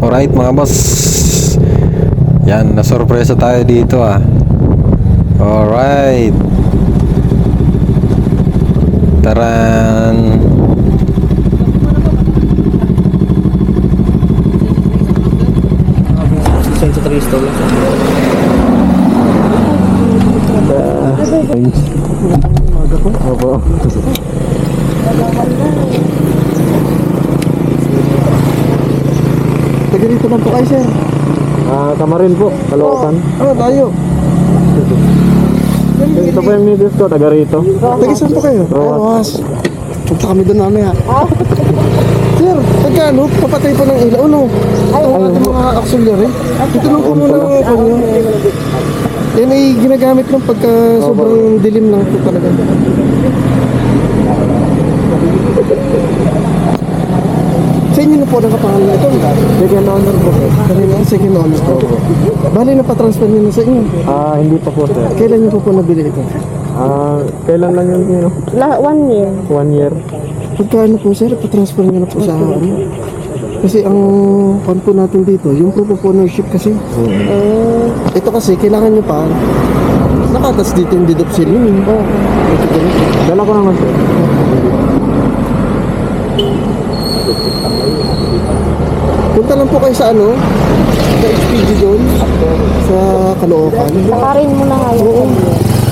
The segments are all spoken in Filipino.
Alright mga boss, yan, nasurpresa tayo dito ah. Alright, taran. Sa Cristo. Opo. Taga dito lang po kayo, sir. Kamarin po, Caloocan. Tayo. Ito po yung needles ko, taga rito. Taga saan po kayo? Roas. Punta kami doon mamaya. Sir, pagka ano, papatay po ng ilaw, no? Ang ating mga auxiliary. Itulong ko muna ng ako nyo. Yan ay ginagamit lang pagka sobrang dilim lang po talaga. Sa inyo na po nakapangalan na ito. Second honor po. Kanina, second honor po. Bali na pa-transfer nyo na sa inyo. Hindi pa po sir. Kailan nyo po nabili ito? Kailan lang yun, 1 year. 1 year. Pagka ano po sir, pa-transfer nyo na po sa ano. Kasi ang pan po natin dito, yung proof of ownership kasi. Ito kasi, kailangan nyo pa, nakatas dito yung deed of sale nyo. Ito ganun. Dala ko naman sir. Punta lang po kayo sa ano, sa HPG doon, sa Caloocan. Sakarin mo na kayo. Oo.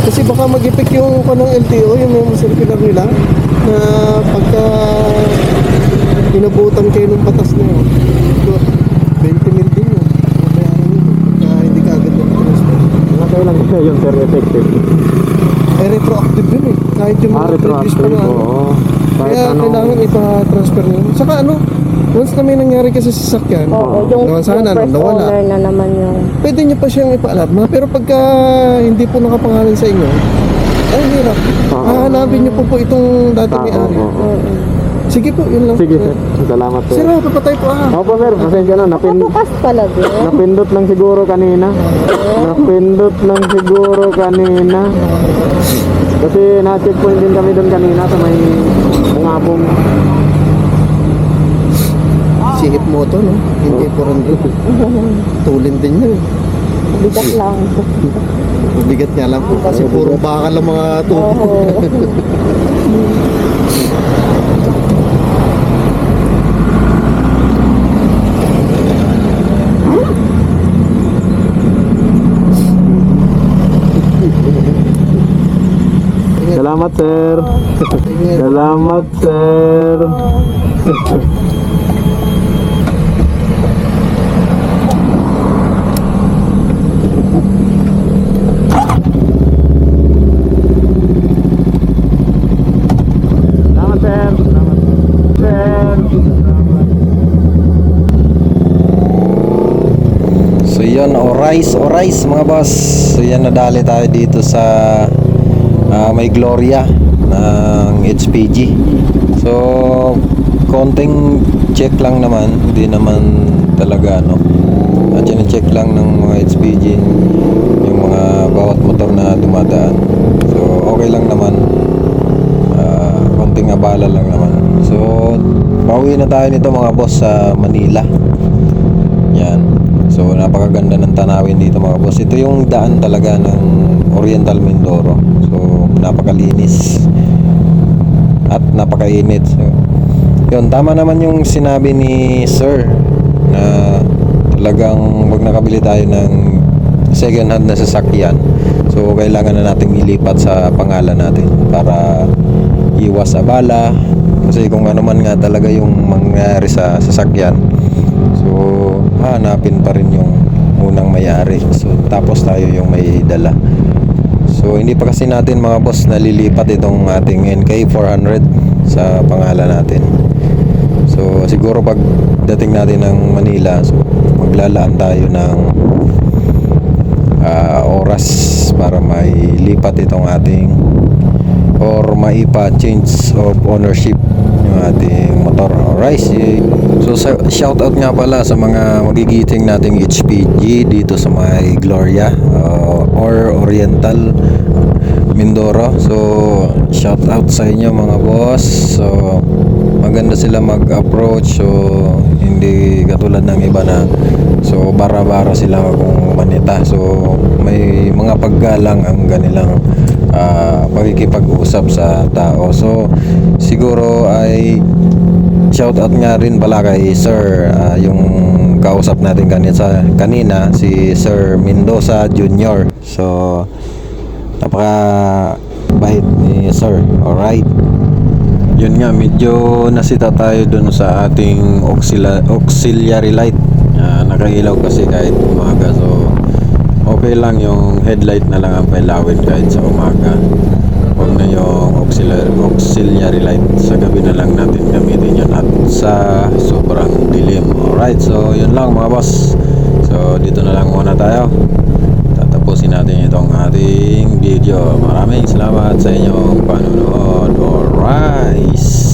Kasi baka mag-effect yung kanang LTO, yung mga circular nila, na pagka inabutan kayo ng batas na yun, 20 mil din yun. Mabayaran yun. Pagka hindi ka agad mag-transfer. Kailan yun sir effective? Eh, retroactive yun eh. Kahit yung mga previous pa na ano. Oo. Kaya kailangan ipa-transfer nyo. Saka ano, once na may nangyari kasi sa sasakyan, Oo, yung sana, first nawala. owner na naman yung... Pwede nyo pa siyang ipaalarma, pero pagka hindi po nakapangalan sa inyo, ay hirap. Hahanapin nyo po itong dati may-ari. Sige po, yun lang. Sige sir, salamat po. Sir, papatay po ah. Opo sir, pasensya na. Bukas pala din. Napindot lang siguro kanina. Napindot lang siguro kanina. Kasi na-checkpoint din kami doon kanina sa may Bungabong. Sihip mo to, no? Hindi po rin doon. Tulin din yun. Bigat lang. Bigat nga lang po kasi puro bakal lang mga tubo. Salamat sir. Salamat sir. Salamat sir. Salamat sir. So yun, orais mga boss. So yan, nadali tayo dito sa may Gloria ng HPG. So konting check lang naman, hindi naman talaga ano. At check lang ng mga HPG yung mga bawat motor na dumadaan. So okay lang naman. Konting abala lang naman. So pauwi na tayo nito mga boss sa Manila. Yan. So napakaganda ng tanawin dito mga boss. Ito yung daan talaga ng Oriental Mindoro. So napakalinis at napakainit. So yun, tama naman yung sinabi ni sir na talagang wag nakabili tayo ng second hand na sasakyan. So kailangan na nating ilipat sa pangalan natin para iwas abala. Kasi kung ano man nga talaga yung mangyari sa sasakyan, so hanapin pa rin yung unang may-ari. So tapos tayo yung may dala. So hindi pa kasi natin mga boss nalilipat itong ating NK400 sa pangalan natin. So siguro pag dating natin ng Manila, so maglalaan tayo ng oras para mailipat itong ating or maipa-change of ownership yung ating motor. Alright, so shout out nga pala sa mga magigiting nating HPG dito sa may Gloria or Oriental Mindoro. So shout out sa inyo mga boss. So maganda sila mag-approach, so hindi katulad ng iba na so bara-bara sila kung manita. So may mga paggalang ang kanilang pagkikipag-usap sa tao. So siguro ay shout out nga rin pala kay Sir, yung kausap natin kanina si Sir Mendoza Jr. So napaka bait ni Sir. Alright, yun nga, medyo nasita tayo dun sa ating auxiliary light. Nakailaw kasi kahit umaga, so okay lang yung headlight na lang ang pailawin kahit sa umaga. Huwag na yung auxiliary light, sa gabi na lang natin gamitin yun at sa sobrang dilim. Alright, so yun lang mga boss. So dito na lang muna tayo, tatapusin natin itong ating video. Maraming salamat sa inyong panonood. Alright.